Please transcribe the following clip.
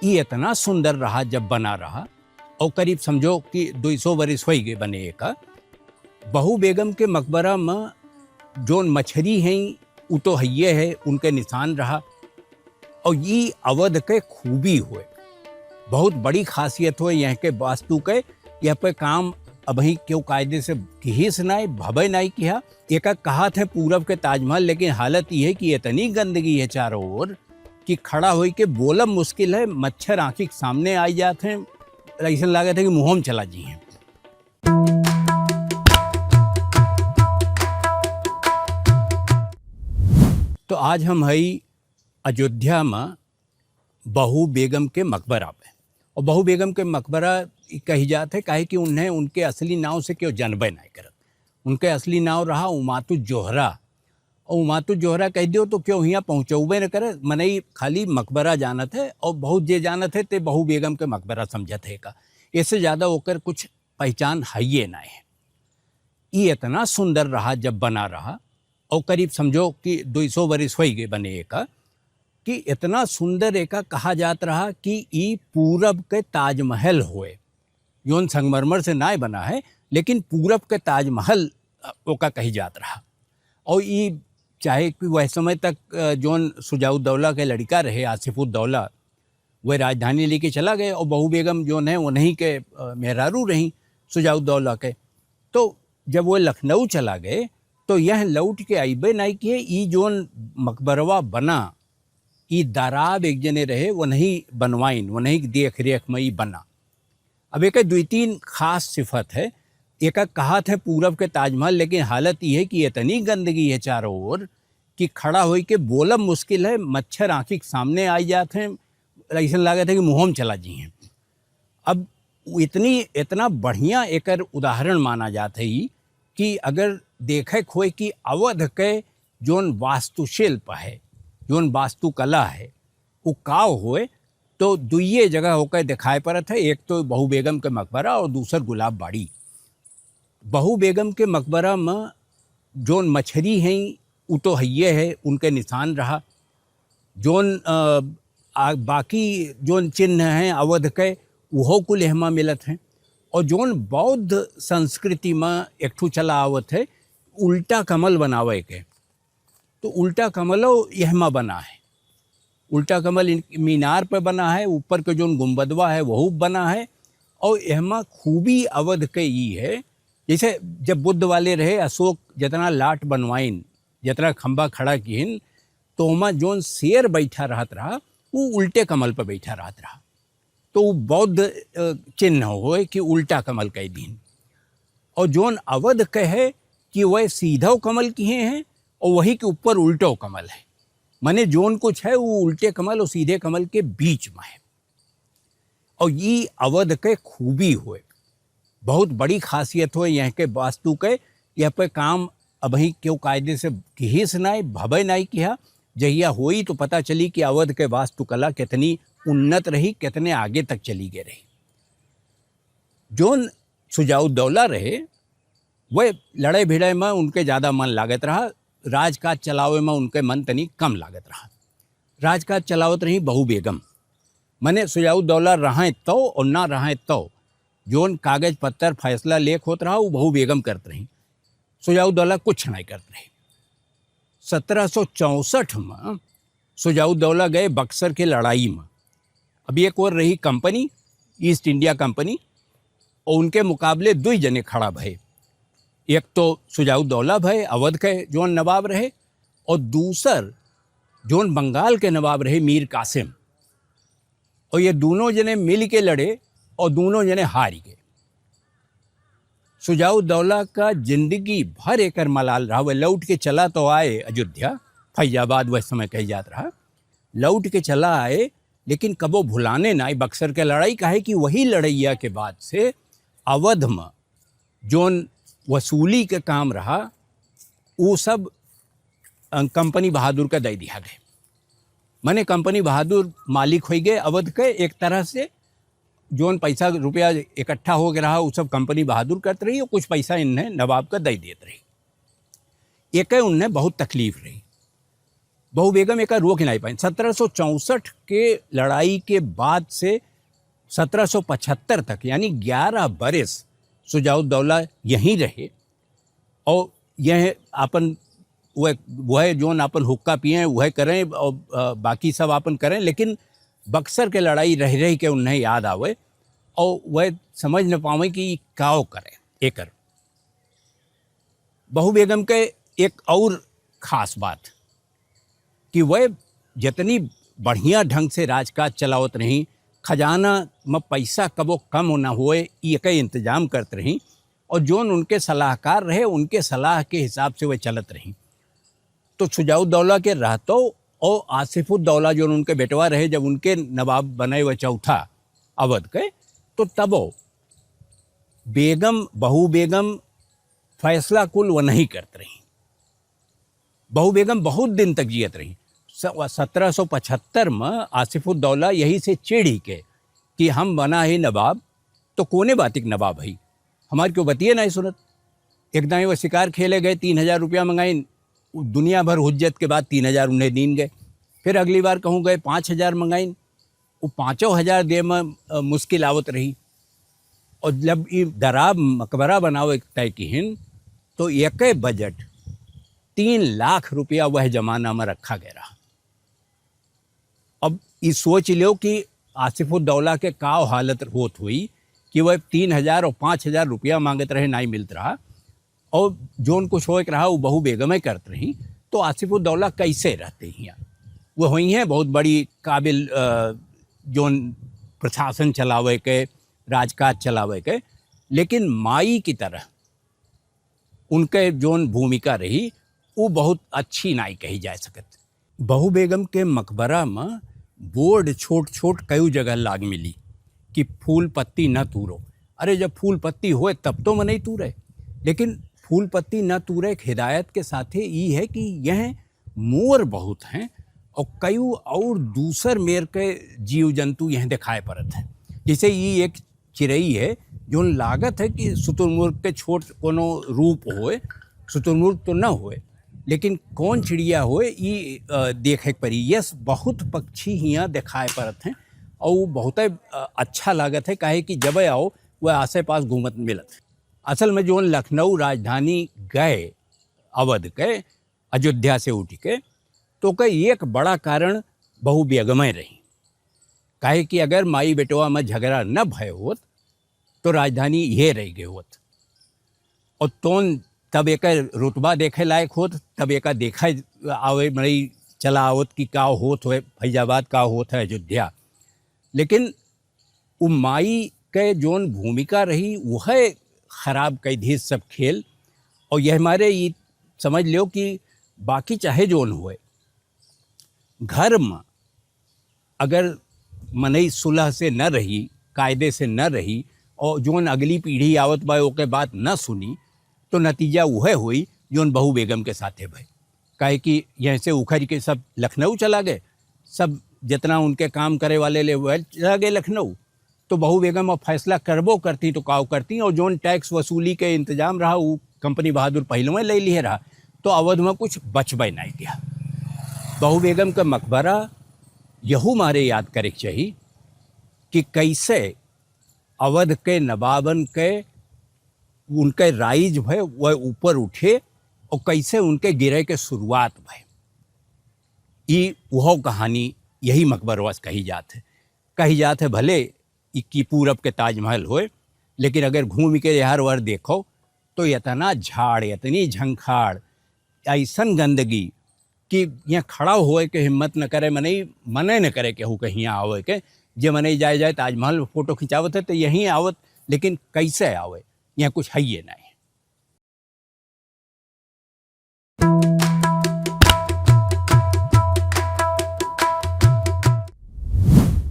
ये इतना सुंदर रहा जब बना रहा। और करीब समझो कि 200 वर्ष हो गए बने का। बहू बेगम के मकबरा में जोन मछरी हैं वो तो हइये है, उनके निशान रहा। और ये अवध के खूबी हुए, बहुत बड़ी खासियत हुए यहाँ के वास्तु के। यह पे काम अभी क्यों कायदे से किहिस नाई भबे नाई किया। एक कहा थे पूरब के ताजमहल, लेकिन हालत ये है कि इतनी गंदगी है चारों ओर कि खड़ा होई के बोलब मुश्किल है। मच्छर आंखी के सामने आई जाते हैं, ऐसा लगे थे कि मुँह में चला जी हैं। तो आज हम हई अयोध्या में बहू बेगम के मकबरा पे। और बहू बेगम के मकबरा कही जाते है काहे कि उन्हें उनके असली नाव से क्यों जनबे नहीं करत। उनके असली नाव रहा उमातु जोहरा। और उमातु जोहरा कह दियो तो क्यों यहाँ पहुँचौबे न करे। मनई खाली मकबरा जानत है और बहुत जे जानत है ते बहू बेगम के मकबरा समझत है का। इससे ज़्यादा होकर कुछ पहचान है ना है। ये इतना सुंदर रहा जब बना रहा। और करीब समझो कि 200 वर्ष हो गए बने का। कि इतना सुंदर एका कहा जात रहा कि ये पूरब के ताजमहल हुए। योन संगमरमर से ना बना है, लेकिन पूरब के ताजमहल ओका कही जात रहा। और ये चाहे कि वह समय तक जोन शुजाउद्दौला के लड़का रहे आसिफुद्दौला, वह राजधानी लेके चला गए। और बहू बेगम जोन है उन्हीं के मेहरारू रहीं शुजाउद्दौला के। तो जब वो लखनऊ चला गए तो यह लौट के आइबे नहीं किए। ये जोन मकबरवा बना ये दाराब एक जने रहे वो नहीं बनवाइन, वो नहीं देख रेख में ही बना। अब एक 2-3 खास सिफत है। एक कहा थे पूरब के ताजमहल, लेकिन हालत ये है कि इतनी गंदगी है चारों ओर कि खड़ा होई के बोलब मुश्किल है। मच्छर आंखी के सामने आई जाते हैं, ऐसा लगे थे कि मुँह में चला जी हैं। अब इतना बढ़िया एक उदाहरण माना जाता है कि अगर देखे खोए कि अवध के जोन वास्तुशिल्प है, जोन वास्तुकला है, वो काव होए तो दुइये जगह होकर दिखाई पड़त है। एक तो बहू बेगम के मकबरा और दूसर गुलाब बाड़ी। बहू बेगम के मकबरा में जोन मछरी हैं वो तो हइये है, उनके निशान रहा। जोन बाकी जोन चिन्ह हैं अवध के वो कुल एहमा मिलत हैं। और जोन बौद्ध संस्कृति में एक ठू चला आवत है उल्टा कमल बनावे के। तो उल्टा कमलो यहमा बना है। उल्टा कमल मीनार पर बना है, ऊपर के जो गुंबदवा है वह बना है। और यहमा खूबी अवध के ये है, जैसे जब बुद्ध वाले रहे अशोक जितना लाट बनवाइन, जितना खंबा खड़ा किन, तो वहाँ जोन शेर बैठा रहत रहा वो उल्टे कमल पर बैठा रहत रहा। तो वो बौद्ध चिन्ह हो कि उल्टा कमल कह दिन। और जोन अवध कहे कि वह सीधा कमल किए हैं और वही के ऊपर उल्टो कमल है। माने जोन कुछ है वो उल्टे कमल और सीधे कमल के बीच में है। और ये अवध के खूबी हुए, बहुत बड़ी खासियत हुए यहाँ के वास्तु के। यह पे काम अभी क्यों कायदे से किहिस नाई भबे नाई किया। जहिया हुई तो पता चली कि अवध के वास्तुकला कितनी उन्नत रही, कितने आगे तक चली गई रही। जोन शुजाउद्दौला रहे वह लड़ाई भिड़ाई में उनके ज़्यादा मन लागत रहा। राजकाज चलावे में उनके मन तनी कम लागत रहा। राजकाज चलावत रही बहू बेगम। मने शुजाउद्दौला रहें तो और ना रहें तो जोन कागज पत्तर फैसला लेख होत रहा वो बहू बेगम करत रही। शुजाउद्दौला कुछ नहीं करत रही। 1764 में शुजाउद्दौला गए बक्सर के लड़ाई में। अब एक और रही कंपनी, ईस्ट इंडिया कंपनी, और उनके मुकाबले 2 जने खड़ा भये। एक तो शुजाउद्दौला भय अवध के जोन नवाब रहे, और दूसर जोन बंगाल के नवाब रहे मीर कासिम। और ये दोनों जने मिल के लड़े और दोनों जने हार गए। शुजाउद्दौला का जिंदगी भर एक मलाल रहा। वह लौट के चला तो आए अयोध्या, फैजाबाद वह समय कही जात रहा। लौट के चला आए, लेकिन कबो भुलाने ना आए बक्सर के लड़ाई का है कि वही लड़ैया के बाद से अवध में जोन वसूली के काम रहा वो सब कंपनी बहादुर का दे दिया गए। माने कंपनी बहादुर मालिक हो गए अवध के। एक तरह से जोन पैसा रुपया इकट्ठा हो गया रहा वो सब कंपनी बहादुर करते रही और कुछ पैसा इन्हें नवाब का दे देते रही। एक उन्हें बहुत तकलीफ रही। बहू बेगम एक रोक नहीं पाई। 1764 के लड़ाई के बाद से 1775 तक यानी 11 बरस शुजाउद्दौला यहीं रहे और यह अपन वह जोन अपन हुक्का पिए वह करें और बाकी सब अपन करें, लेकिन बक्सर के लड़ाई रह रही के उन्हें याद आवे और वह समझ न पावे कि काओ करें एकर। बहू बेगम के एक और ख़ास बात कि वह जितनी बढ़िया ढंग से राजकाज चलावत रही, खजाना में पैसा कबो कम न होए ये के इंतजाम करते रही और जोन उनके सलाहकार रहे उनके सलाह के हिसाब से वह चलत रही। तो शुजाउद्दौला के रहतो और आसिफुद्दौला जो उनके बेटवा रहे, जब उनके नवाब बने वह चौथा अवध के, तो तब बेगम बहू बेगम फैसला कुल वह नहीं करते रही। बहू बेगम बहुत दिन तक जियत रही। 1775 में आसिफुद्दौला यही से चिढ़ी के कि हम बना है नवाब तो कोने बातिक नवाब है, हमारी क्यों बतिए नहीं सुनत। एक दाएँ वह शिकार खेले गए, 3000 रुपया मंगाई, दुनिया भर हुज्जत के बाद 3000 उन्हें दीन गए। फिर अगली बार कहूँ गए 5000 मंगाई, वो 5000 दे में मुश्किल आवत रही। और जब ये दराब मकबरा बनाओ एक तय की हिन तो एक बजट 3 लाख रुपया वह जमाना में रखा गया। अब ये सोच लो कि आसिफुद्दौला के काव हालत होत हुई कि वह 3000 और 5000 रुपया मांगत रहे, नहीं मिलत रहा और जोन कुछ हो रहा वो बहू बेगमें करत रही। तो आसिफुद्दौला कैसे रहते हैं, वो हुई हैं बहुत बड़ी काबिल जोन प्रशासन चलावे के, राजकाज चलावे के, लेकिन माई की तरह उनके जोन भूमिका रही वो बहुत अच्छी नहीं कही जा सकत। बहू बेगम के मकबरा में बोर्ड छोट छोट कई जगह लाग मिली कि फूल पत्ती न तूरो। अरे जब फूल पत्ती होए तब तो मैं नहीं तूरे, लेकिन फूल पत्ती न तूरे हिदायत के साथ ये है कि यह मोर बहुत हैं और कई और दूसर मेर के जीव जंतु यह दिखाए पड़त हैं। जैसे ये एक चिड़ई है जो लागत है कि शुतुरमुर्ग के छोट कोनो रूप होए, शुतुरमुर्ग तो न होए लेकिन कौन चिड़िया होए ये देखे पड़ी। यस बहुत पक्षी हियाँ दिखाए पड़त हैं और वो बहुत अच्छा लागत है, काहे कि जब आओ वह आसे पास घूमत मिलत है। असल में जो लखनऊ राजधानी गए अवध के अयोध्या से उठ के, तो कई एक बड़ा कारण बहू बेगमें रही। काहे कि अगर माई बेटवा में झगड़ा न भय होत तो राजधानी ये रह गए होत और तो तब एक रुतबा देखे लायक होत, तब एक देखा आवे मई चला आवत कि का होत हो फैजाबाद, का होत है अयोध्या। लेकिन वो माई के जोन भूमिका रही वह खराब कई दी सब खेल। और यह हमारे ये समझ लो कि बाकी चाहे जोन हुए घर में अगर मनई सुलह से न रही, कायदे से न रही और जोन अगली पीढ़ी आवत बा ओके बात न सुनी, तो नतीजा वह हुई जोन बहू बेगम के साथे भाई। काहे कि यहाँ से उखड़ के सब लखनऊ चला गए, सब जितना उनके काम करे वाले ले वह चला गए लखनऊ। तो बहू बेगम अब फैसला करबो करती तो काव करती, और जोन टैक्स वसूली के इंतजाम रहा वो कंपनी बहादुर पहलवें ले लिए रहा, तो अवध में कुछ बचबे नहीं दिया। बहू बेगम का मकबरा यहू मारे याद करे चाहिए कि कैसे अवध के नवाबन के उनके राइज भय वह ऊपर उठे और कैसे उनके गिरे के शुरुआत भय। ये वह कहानी यही मकबरवास कही जात है भले कि पूरब के ताजमहल होए, लेकिन अगर घूम के यार वर देखो तो इतना झाड़, इतनी झंखाड़, ऐसन गंदगी कि यहाँ खड़ा होए के हिम्मत न करे, मने न करे केहू कहीं आवे के। जे मने जाए ताजमहल फोटो खिंचावत है तो यहीं आवत, लेकिन कैसे आवे, यहाँ कुछ है ये नहीं।